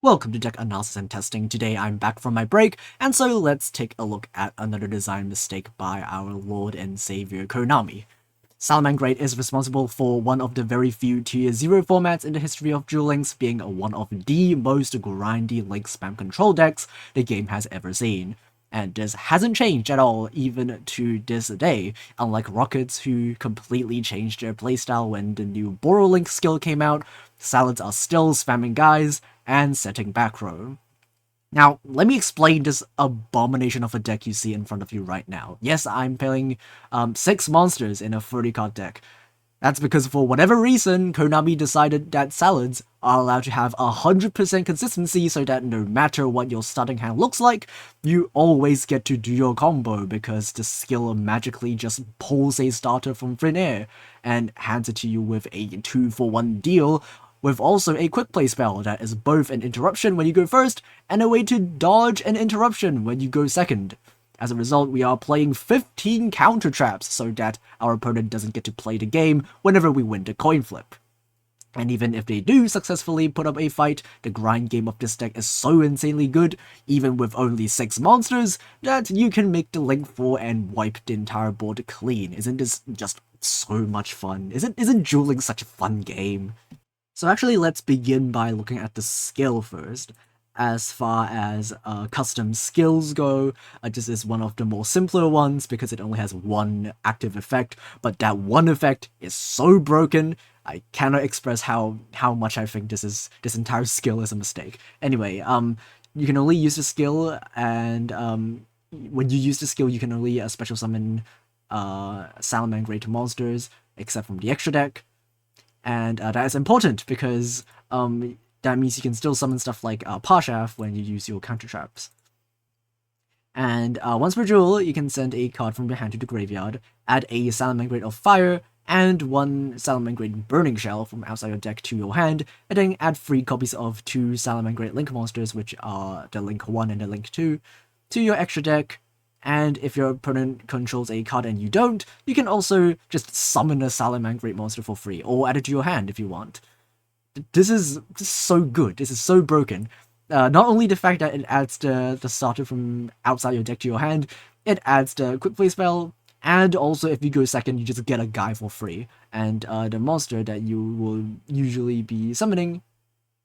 Welcome to Deck Analysis and Testing. Today I'm back from my break, and so let's take a look at another design mistake by our Lord and Savior Konami. Salamangreat is responsible for one of the very few Tier 0 formats in the history of Duel Links, being one of the most grindy link spam control decks the game has ever seen. And this hasn't changed at all, even to this day, unlike Rockets, who completely changed their playstyle when the new Boro Link skill came out. Salads are still spamming guys and setting back row. Now, let me explain this abomination of a deck you see in front of you right now. Yes, I'm playing 6 monsters in a 30-card deck. That's because for whatever reason, Konami decided that salads are allowed to have 100% consistency so that no matter what your starting hand looks like, you always get to do your combo because the skill magically just pulls a starter from thin air and hands it to you with a 2-for-1 deal, with also a quick play spell that is both an interruption when you go first and a way to dodge an interruption when you go second. As a result, we are playing 15 counter traps so that our opponent doesn't get to play the game whenever we win the coin flip. And even if they do successfully put up a fight, the grind game of this deck is so insanely good, even with only 6 monsters, that you can make the Link 4 and wipe the entire board clean. Isn't this just so much fun? Isn't Duel Links such a fun game? So actually, let's begin by looking at the skill first. As far as custom skills go, this is one of the more simpler ones because it only has one active effect, but that one effect is so broken, I cannot express how much I think this entire skill is a mistake. Anyway, you can only use the skill, and when you use the skill, you can only special summon Salamangreat monsters, except from the extra deck. And that is important because that means you can still summon stuff like Parshath when you use your counter traps. And once per duel, you can send a card from your hand to the graveyard, add a Salamangreat of Fire, and 1 Salamangreat Burning Shell from outside your deck to your hand, and then add 3 copies of 2 Salamangreat Link monsters, which are the Link 1 and the Link 2, to your extra deck. And if your opponent controls a card and you don't, you can also just summon a Salamangreat monster for free, or add it to your hand if you want. This is so good. This is so broken. Not only the fact that it adds the starter from outside your deck to your hand, it adds the quick play spell, and also if you go second, you just get a guy for free. And the monster that you will usually be summoning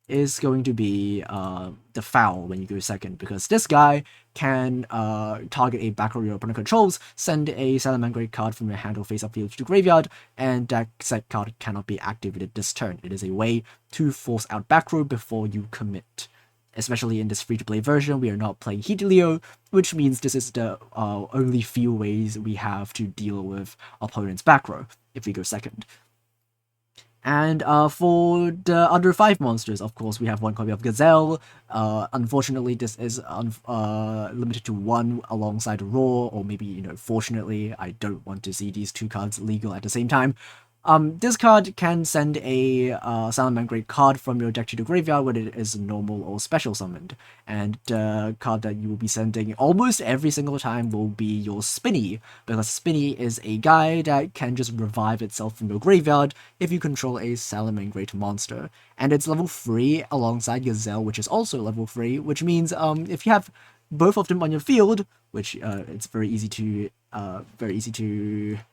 is going to be the Foul when you go second, because this guy can target a back row your opponent controls, send a Salamangreat card from your hand or face-up field to the graveyard, and that set card cannot be activated this turn. It is a way to force out back row before you commit. Especially in this free-to-play version, we are not playing Heatleo, which means this is the only few ways we have to deal with opponent's back row if we go second. And for the other 5 monsters, of course, we have 1 copy of Gazelle. Unfortunately, this is limited to 1 alongside Roar, or maybe, fortunately, I don't want to see these 2 cards legal at the same time. This card can send a Salamangreat card from your deck to the graveyard when it is normal or special summoned. And the card that you will be sending almost every single time will be your Spinny, because Spinny is a guy that can just revive itself from your graveyard if you control a Salamangreat monster. And it's level 3 alongside Gazelle, which is also level 3, which means if you have both of them on your field, which it's very easy to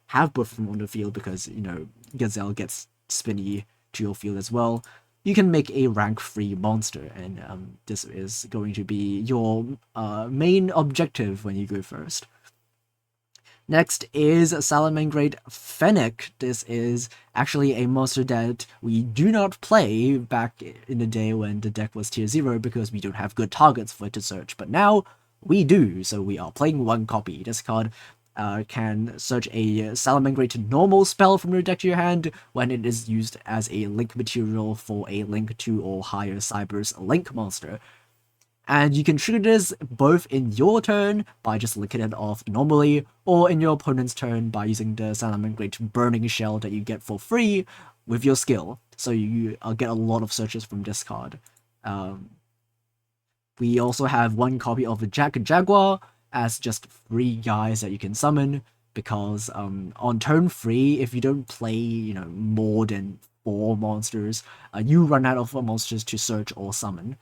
have both of them on the field because, Gazelle gets Spinny to your field as well, you can make a rank 3 monster, and this is going to be your main objective when you go first. Next is Salamangreat Fennec. This is actually a monster that we do not play back in the day when the deck was tier 0 because we don't have good targets for it to search, but now we do, so we are playing 1 copy. This card can search a Salamangreat normal spell from your deck to your hand when it is used as a link material for a Link 2 or higher Cyber's Link monster. And you can trigger this both in your turn by just linking it off normally, or in your opponent's turn by using the Salamangreat Burning Shell that you get for free with your skill. So you get a lot of searches from this card. We also have 1 copy of the Jaguar as just 3 guys that you can summon, because on turn 3, if you don't play, more than 4 monsters, you run out of monsters to search or summon.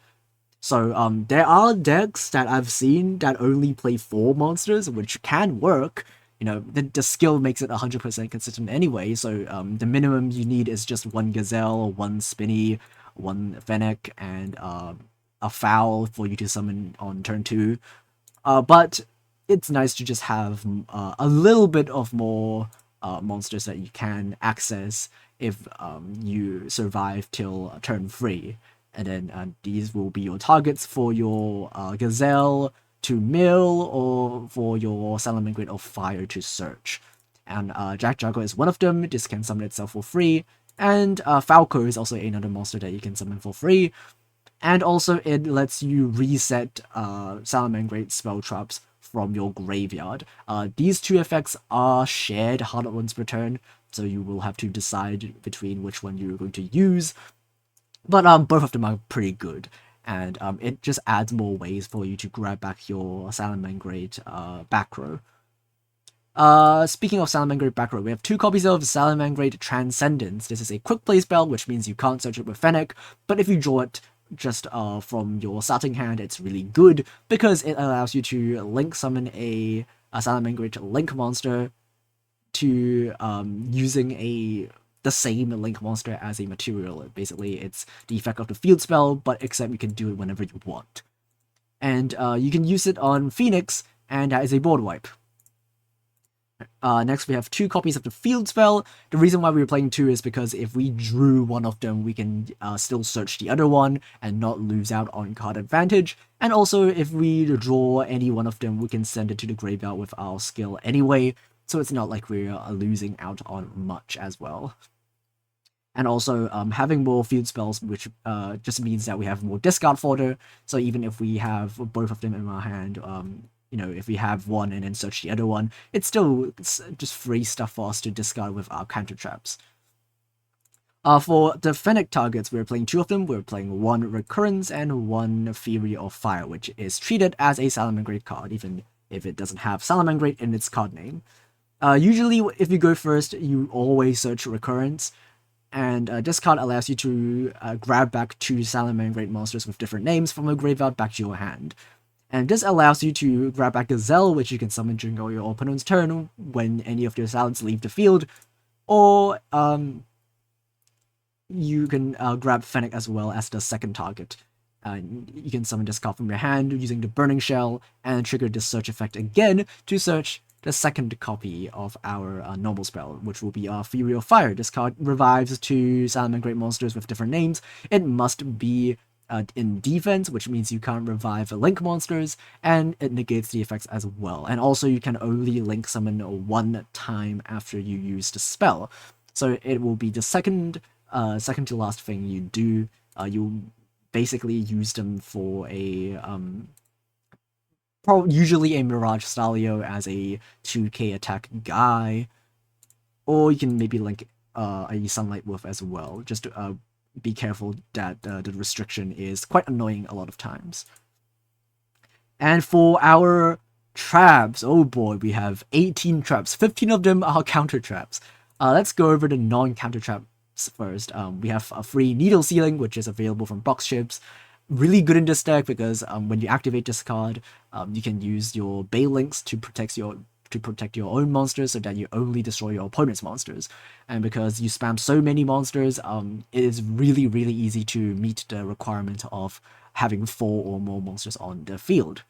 So there are decks that I've seen that only play 4 monsters, which can work. You know, the skill makes it 100% consistent anyway, so the minimum you need is just 1 Gazelle, 1 Spinny, 1 Fennec, and a Fowl for you to summon on turn 2. But it's nice to just have a little bit of more monsters that you can access if you survive till turn 3. And then these will be your targets for your Gazelle to mill or for your Salamangreat of Fire to search. And Jack Jaguar is one of them. This can summon itself for free. And Falco is also another monster that you can summon for free. And also it lets you reset Salamangreat spell traps from your graveyard. These two effects are shared hard once per turn, so you will have to decide between which one you're going to use. But both of them are pretty good, and it just adds more ways for you to grab back your Salamangreat back row. Speaking of Salamangreat back row, we have 2 copies of Salamangreat Transcendence. This is a quick play spell, which means you can't search it with Fennec, but if you draw it just from your starting hand, it's really good because it allows you to link summon a Salamangreat link monster to using the same link monster as a material. Basically, it's the effect of the field spell, but except you can do it whenever you want. And you can use it on Phoenix, and that is a board wipe. Next, we have 2 copies of the field spell. The reason why we were playing 2 is because if we drew one of them, we can still search the other one and not lose out on card advantage. And also, if we draw any one of them, we can send it to the graveyard with our skill anyway, so it's not like we're losing out on much as well. And also, having more field spells, which just means that we have more discard fodder, so even if we have both of them in our hand, you know, if we have one and then search the other one, it's just free stuff for us to discard with our counter traps. For the Fennec targets, we're playing 2 of them. We're playing 1 Recurrence and 1 Fury of Fire, which is treated as a Salamangreat card, even if it doesn't have Salamangreat in its card name. Usually, if you go first, you always search Recurrence, and this card allows you to grab back 2 Salamangreat monsters with different names from a graveyard back to your hand. And this allows you to grab back Gazelle, which you can summon during your opponent's turn when any of your Salams leave the field, or you can grab Fennec as well as the second target. You can summon this card from your hand using the Burning Shell and trigger this search effect again to search the second copy of our normal spell, which will be our Fury of Fire. This card revives 2 Salamangreat monsters with different names. It must be in defense, which means you can't revive link monsters, and it negates the effects as well. And also, you can only link summon 1 time after you use the spell. So it will be the second to last thing you do. You basically use them for a usually a Mirage Stalio as a 2k attack guy, or you can maybe link a Sunlight Wolf as well, just to be careful that the restriction is quite annoying a lot of times. And for our traps, oh boy, we have 18 traps. 15 of them are counter traps. Let's go over the non-counter traps first. We have a free Needle Sealing, which is available from box ships. Really good in this deck because when you activate this card, you can use your Bay Links to protect your own monsters so that you only destroy your opponent's monsters. And because you spam so many monsters, it is really, really easy to meet the requirement of having 4 or more monsters on the field.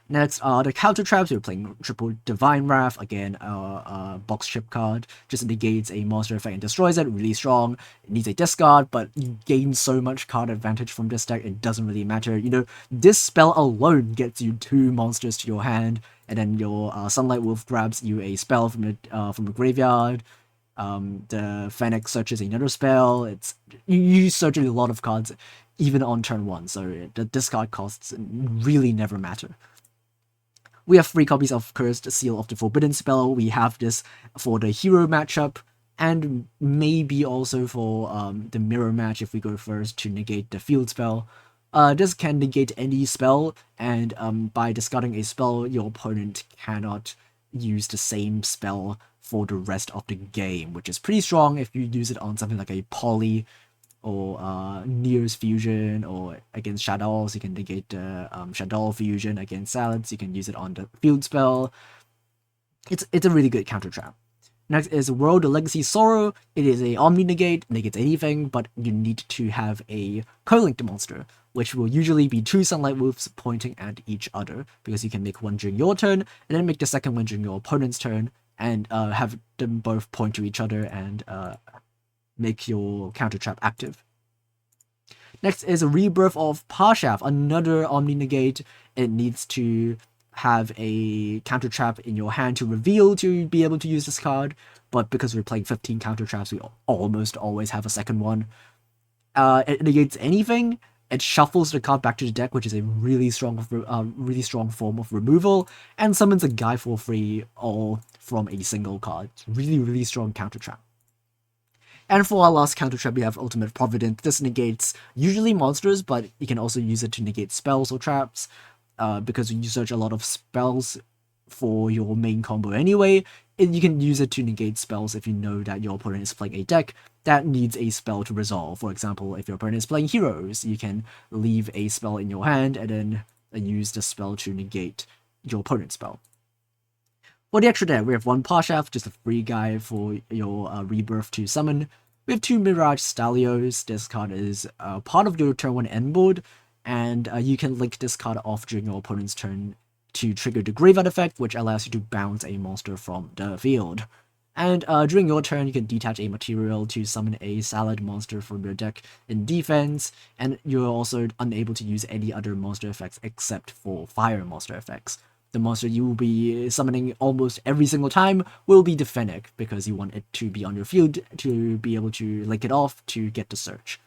Next are the counter traps. We're playing triple Divine Wrath, again a box ship card, just negates a monster effect and destroys it, really strong. It needs a discard, but you gain so much card advantage from this deck, it doesn't really matter. You know, this spell alone gets you 2 monsters to your hand, and then your Sunlight Wolf grabs you a spell from the graveyard. The Fennec searches another spell. You search a lot of cards even on turn 1, so the discard costs really never matter. We have 3 copies of Cursed Seal of the Forbidden spell. We have this for the hero matchup, and maybe also for the mirror match if we go first to negate the field spell. This can negate any spell, and by discarding a spell, your opponent cannot use the same spell for the rest of the game, which is pretty strong if you use it on something like a Poly or Near's fusion, or against Shadows, you can negate the Shadow fusion. Against Salads, you can use it on the field spell. It's a really good counter trap. Next is World Legacy Sorrow. It is a Omni Negate, negates anything, but you need to have a co-linked monster, which will usually be 2 Sunlight Wolves pointing at each other, because you can make one during your turn, and then make the second one during your opponent's turn, and have them both point to each other and make your counter trap active. Next is a Rebirth of Parshaft, another Omni Negate. It needs to have a counter trap in your hand to reveal to be able to use this card, but because we're playing 15 counter traps, we almost always have a second one. It negates anything. It shuffles the card back to the deck, which is a really strong form of removal, and summons a guy for free, all from a single card. Really strong counter trap. And for our last counter trap, we have Ultimate Providence. This negates usually monsters, but you can also use it to negate spells or traps. Because you search a lot of spells for your main combo anyway, you can use it to negate spells if you know that your opponent is playing a deck that needs a spell to resolve. For example, if your opponent is playing heroes, you can leave a spell in your hand and then use the spell to negate your opponent's spell. For the extra deck, we have 1 Parshaft, just a free guy for your Rebirth to summon. We have 2 Mirage Stalios. This card is part of your turn 1 end board, and you can link this card off during your opponent's turn to trigger the Graveyard effect, which allows you to bounce a monster from the field. And during your turn, you can detach a material to summon a Salad monster from your deck in defense, and you're also unable to use any other monster effects except for fire monster effects. The monster you will be summoning almost every single time will be the Fennec, because you want it to be on your field to be able to link it off to get the search.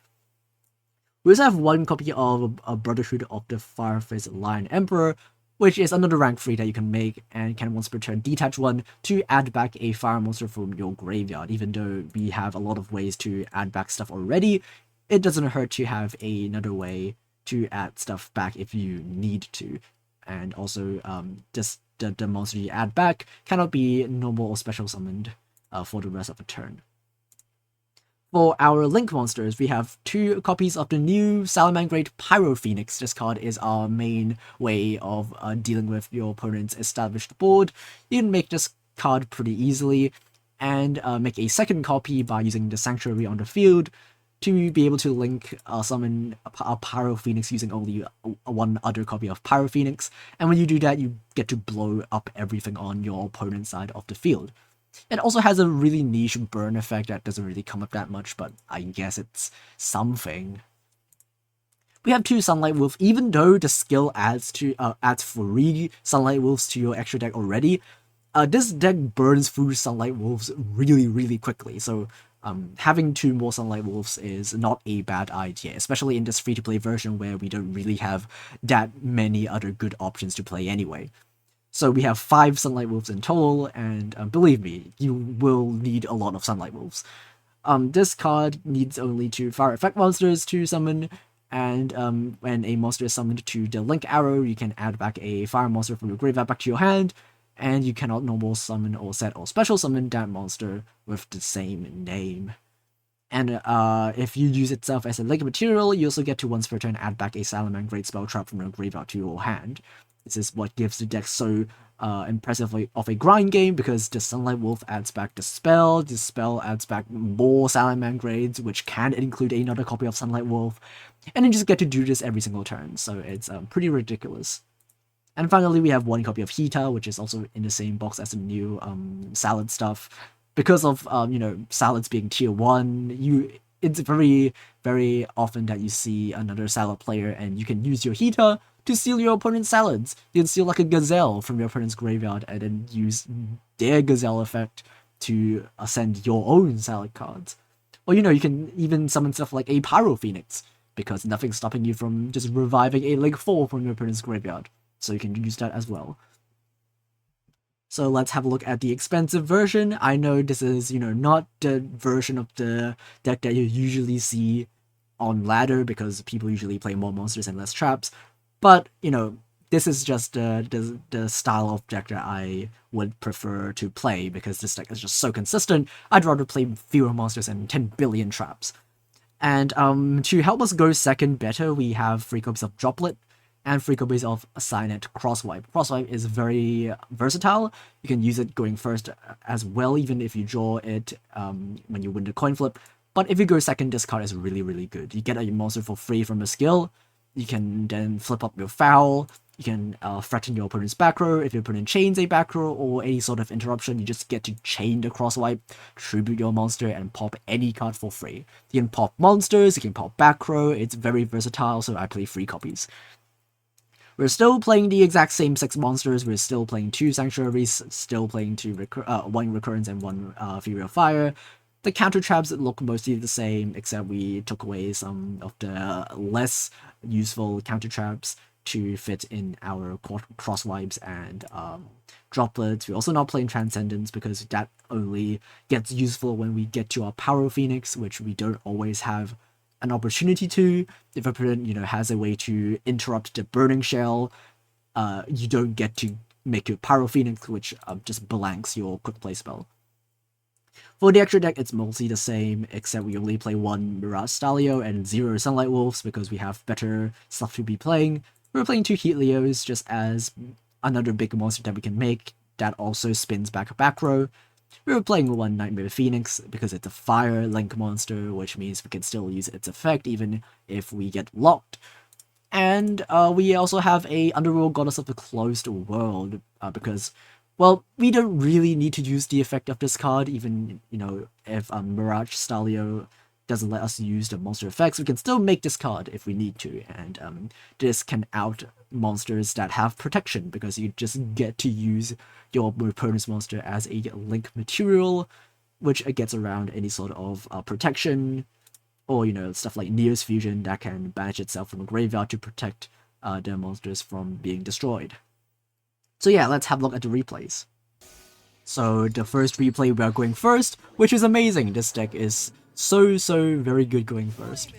We also have 1 copy of a Brotherhood of the Firefaced Lion Emperor, which is another rank 3 that you can make, and can once per turn detach 1 to add back a fire monster from your graveyard. Even though we have a lot of ways to add back stuff already, it doesn't hurt to have another way to add stuff back if you need to. And also, just the monster you add back cannot be normal or special summoned for the rest of the turn. For our Link monsters, we have 2 copies of the new Salamangreat Pyro Phoenix. This card is our main way of dealing with your opponent's established board. You can make this card pretty easily, and make a second copy by using the Sanctuary on the field to be able to link summon a Pyro Phoenix using only 1 other copy of Pyro Phoenix. And when you do that, you get to blow up everything on your opponent's side of the field. It also has a really niche burn effect that doesn't really come up that much, but I guess it's something. We have 2 Sunlight Wolf. Even though the skill adds 3 Sunlight Wolves to your extra deck already, this deck burns through Sunlight Wolves really quickly, so having 2 more Sunlight Wolves is not a bad idea, especially in this free-to-play version where we don't really have that many other good options to play anyway. So we have 5 Sunlight Wolves in total, and believe me, you will need a lot of Sunlight Wolves. This card needs only 2 fire effect monsters to summon, and when a monster is summoned to the Link Arrow, you can add back a fire monster from your graveyard back to your hand, and you cannot normal summon or set or special summon that monster with the same name. And if you use itself as a Link material, you also get to once per turn add back a Salamangreat spell trap from your graveyard to your hand. This is what gives the deck so impressively of a grind game, because the Sunlight Wolf adds back the spell adds back more Salamangreats, which can include another copy of Sunlight Wolf, and you just get to do this every single turn, so it's pretty ridiculous. And finally, we have 1 copy of Hita, which is also in the same box as the new Salad stuff. Because of, Salads being tier 1, it's very often that you see another Salad player, and you can use your Hita to steal your opponent's Salads. You can steal like a Gazelle from your opponent's graveyard, and then use their Gazelle effect to send your own Salad cards. Or, you can even summon stuff like a Pyro Phoenix, because nothing's stopping you from just reviving a Link 4 from your opponent's graveyard. So you can use that as well. So let's have a look at the expensive version. I know this is, not the version of the deck that you usually see on ladder, because people usually play more monsters and less traps. But, this is just the style of deck that I would prefer to play, because this deck is just so consistent. I'd rather play fewer monsters and 10 billion traps. And to help us go second better, we have 3 copies of Droplet and 3 copies of Signet Crosswipe. Crosswipe is very versatile. You can use it going first as well, even if you draw it when you win the coin flip. But if you go second, this card is really, really good. You get a monster for free from a skill. You can then flip up your foul. You can threaten your opponent's back row. If your opponent chains a back row or any sort of interruption, you just get to chain the crosswipe, tribute your monster, and pop any card for free. You can pop monsters, you can pop back row. It's very versatile, so I play 3 copies. We're still playing the exact same 6 monsters. We're still playing 2 Sanctuaries, still playing 1 Recurrence and 1 Fury of Fire. The counter traps look mostly the same, except we took away some of the less useful counter traps to fit in our cross wipes and droplets. We're also not playing Transcendence because that only gets useful when we get to our Power Phoenix, which we don't always have an opportunity to. If a opponent, has a way to interrupt the Burning Shell, you don't get to make your Power Phoenix, which just blanks your quick play spell. For the extra deck, it's mostly the same, except we only play 1 Mirage Stalio and 0 Sunlight Wolves because we have better stuff to be playing. We're playing 2 Heat Leos just as another big monster that we can make that also spins back row. We were playing 1 Nightmare Phoenix because it's a fire link monster, which means we can still use its effect even if we get locked. And we also have a Underworld Goddess of the Closed World because, well, we don't really need to use the effect of this card, even, if Mirage Stalio doesn't let us use the monster effects, we can still make this card if we need to, and this can out monsters that have protection, because you just get to use your opponent's monster as a link material, which gets around any sort of protection, or, stuff like Neos Fusion that can banish itself from a graveyard to protect their monsters from being destroyed. So yeah, let's have a look at the replays. So the first replay, we are going first, which is amazing. This deck is so very good going first.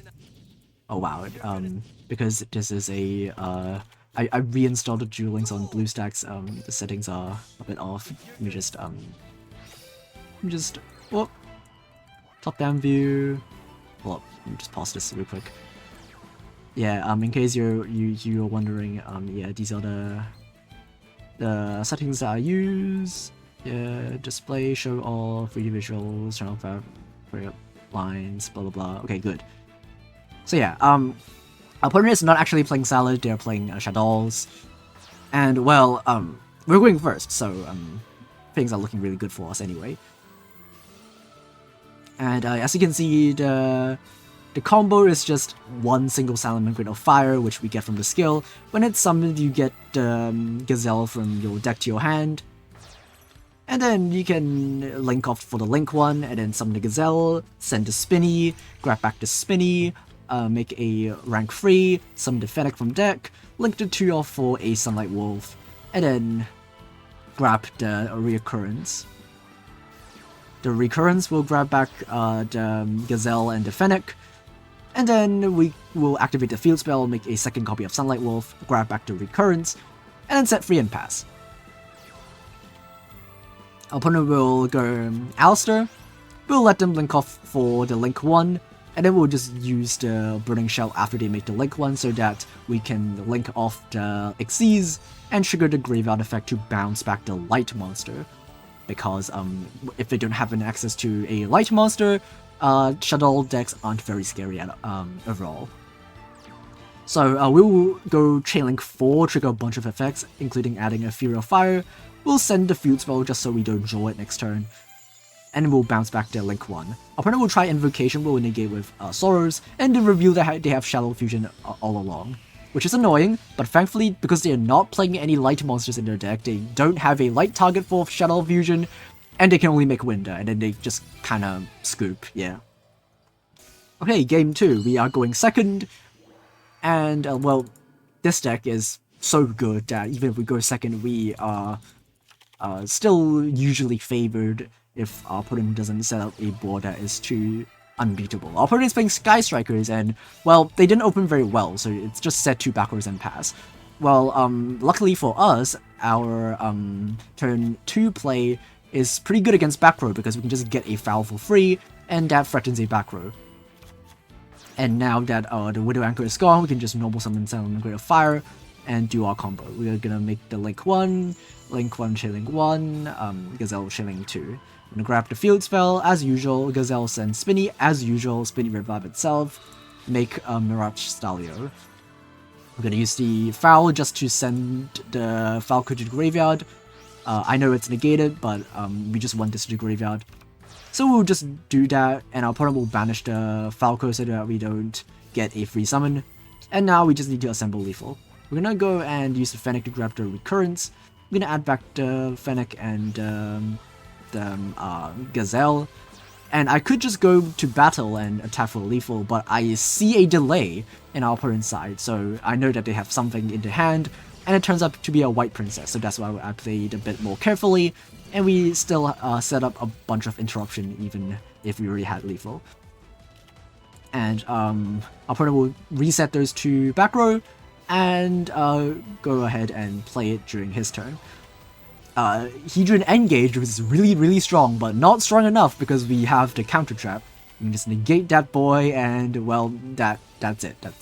Oh wow, because this is a I reinstalled the Duel Links on BlueStacks. The settings are a bit off. Let me just top down view. Well, let me just pause this real quick. Yeah, in case you're wondering, yeah, these are the settings that I use. Yeah, display, show all, 3D visuals, turn off lines, blah blah blah. Okay, good. So yeah, our opponent is not actually playing Salad, they're playing Shadows. And well, we're going first, so things are looking really good for us anyway. And as you can see, the combo is just 1 single Salamangreat of Fire, which we get from the skill. When it's summoned, you get Gazelle from your deck to your hand. And then you can link off for the link 1, and then summon the Gazelle, send the Spinny, grab back the Spinny, make a rank 3, summon the Fennec from deck, link the 2 off for a Sunlight Wolf, and then grab the Reoccurrence. The Recurrence will grab back the Gazelle and the Fennec, and then we will activate the field spell, make a second copy of Sunlight Wolf, grab back the Recurrence, and then set free and pass. Our opponent will go Alistair, we'll let them link off for the link 1, and then we'll just use the Burning Shell after they make the link 1 so that we can link off the Xyz and trigger the Graveyard effect to bounce back the light monster. Because if they don't have an access to a light monster, Shadow decks aren't very scary at overall. So we will go Chainlink 4, trigger a bunch of effects, including adding a Fury of Fire. We'll send the field spell just so we don't draw it next turn, and we'll bounce back their link 1. Opponent will try Invocation, we'll negate with Sorrows, and then reveal that they have Shadow Fusion all along. Which is annoying, but thankfully, because they are not playing any light monsters in their deck, they don't have a light target for Shadow Fusion, and they can only make Winder, and then they just kinda scoop, yeah. Okay, game 2, we are going second, and well, this deck is so good that even if we go second, we are still usually favored if our opponent doesn't set up a board that is too unbeatable. Our opponent is playing Sky Strikers, and well, they didn't open very well, so it's just set 2 backwards and pass. Well, luckily for us, our turn 2 play is pretty good against back row because we can just get a foul for free, and that threatens a back row. And now that the Widow Anchor is gone, we can just normal summon Salamangreat of Fire and do our combo. We are gonna make the Link 1, Chain Link 1, Gazelle Chain Link 2. I'm gonna grab the Field Spell, as usual, Gazelle sends Spinny, as usual, Spinny revive itself, make Mirage Stalio. I'm gonna use the Foul just to send the Falco to the graveyard. I know it's negated, but we just want this to the graveyard. So we'll just do that, and our opponent will banish the Falco so that we don't get a free summon. And now we just need to assemble Lethal. We're gonna go and use the Fennec to grab the Recurrence. I'm gonna add back the Fennec and the Gazelle. And I could just go to battle and attack for Lethal, but I see a delay in our opponent's side, so I know that they have something in their hand, and it turns out to be a white princess, so that's why I played a bit more carefully, and we still set up a bunch of interruption even if we already had Lethal. And our opponent will reset those two back row, and go ahead and play it during his turn. Hedron Engage was really strong, but not strong enough because we have the counter trap. We can just negate that boy, and well, that's it. That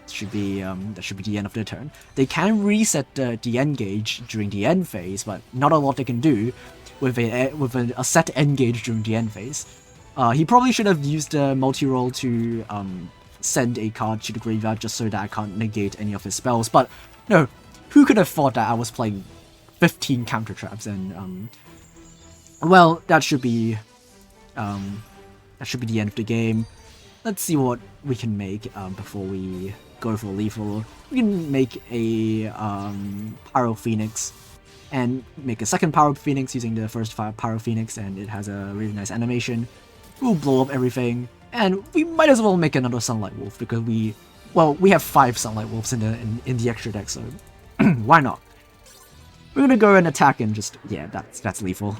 should be the end of their turn. They can reset the Engage during the end phase, but not a lot they can do with a set Engage during the end phase. He probably should have used the multi-roll to send a card to the graveyard just so that I can't negate any of his spells. But no, who could have thought that I was playing 15 counter traps? And well, that should be the end of the game. Let's see what we can make before we go for Lethal. We can make a Pyro Phoenix and make a second Pyro Phoenix using the first Pyro Phoenix, and it has a really nice animation. We'll blow up everything, and we might as well make another Sunlight Wolf because we have 5 Sunlight Wolves in the extra deck, so why not? We're gonna go and attack and just, yeah, that's lethal.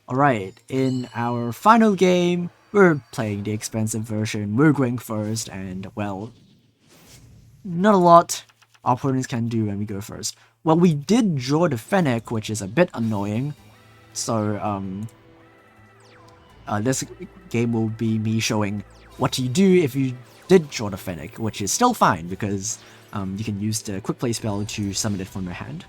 Alright, in our final game, we're playing the expensive version, we're going first, and well, not a lot our opponents can do when we go first. Well, we did draw the Fennec, which is a bit annoying, so this game will be me showing what you do if you did draw the Fennec, which is still fine because you can use the Quick Play spell to summon it from your hand.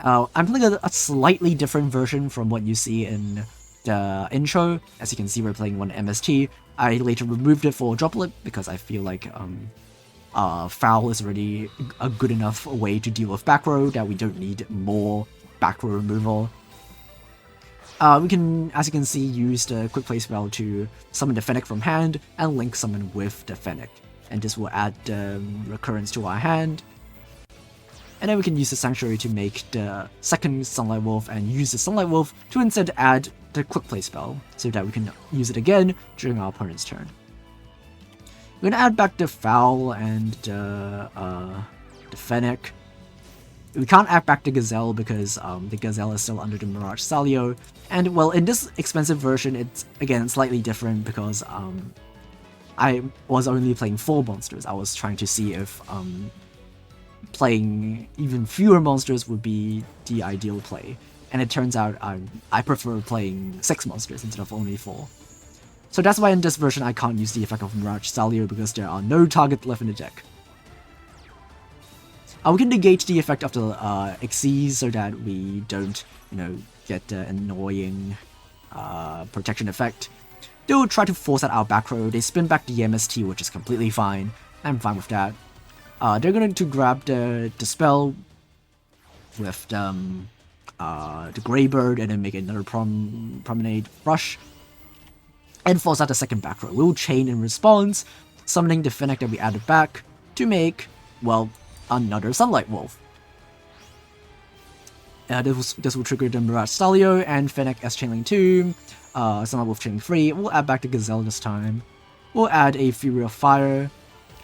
I'm playing a slightly different version from what you see in the intro. As you can see, we're playing one MST. I later removed it for Droplet because I feel like Foul is already a good enough way to deal with back row that we don't need more back row removal. We can, as you can see, use the Quick Play spell to summon the Fennec from hand and link summon with the Fennec. And this will add the Recurrence to our hand. And then we can use the Sanctuary to make the second Sunlight Wolf and use the Sunlight Wolf to instead add the Quick Play spell so that we can use it again during our opponent's turn. We're gonna add back the Foul and the Fennec. We can't add back the Gazelle because the Gazelle is still under the Mirage Stalio. And well, in this expensive version, it's again slightly different because I was only playing 4 monsters. I was trying to see if playing even fewer monsters would be the ideal play. And it turns out I prefer playing 6 monsters instead of only 4. So that's why in this version I can't use the effect of Mirage Stalio because there are no targets left in the deck. We can negate the effect of the Xyz so that we don't, get the annoying protection effect. They will try to force out our back row. They spin back the MST, which is completely fine. I'm fine with that. They're going to grab the spell with the Greybird and then make another Promenade Rush and force out the second back row. We'll chain in response, summoning the Fennec that we added back to make, well, another Sunlight Wolf. This will trigger the Mirage Stalio and Fennec as Chainlink 2, Sunlight Wolf Chainlink 3. We'll add back the Gazelle this time. We'll add a Fury of Fire,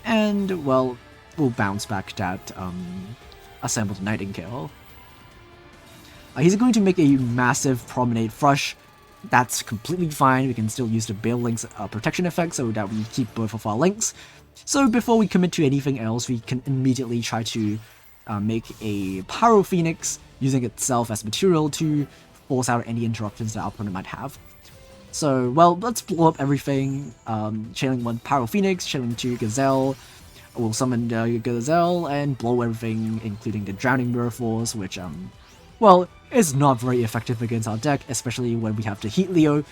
and well, we'll bounce back that Assembled Nightingale. He's going to make a massive Promenade Rush. That's completely fine. We can still use the Bale Link's protection effect so that we keep both of our links. So before we commit to anything else, we can immediately try to make a Pyro Phoenix, using itself as material to force out any interruptions that our opponent might have. So, well, let's blow up everything. Chaining 1 Pyro Phoenix, chaining 2 Gazelle. We'll summon the Gazelle and blow everything, including the Drowning Mirror Force, which, well, is not very effective against our deck, especially when we have the Heat Leo.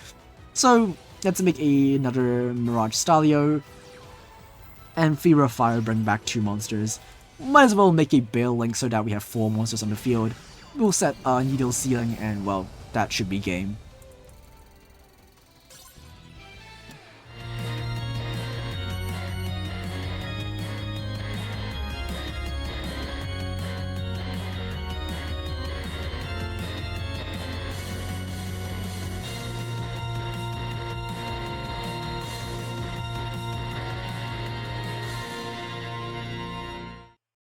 So, let's make another Mirage Stalio. And Fever of Fire, bring back 2 monsters. Might as well make a Bale Link so that we have 4 monsters on the field. We'll set Needle Ceiling, and well, that should be game.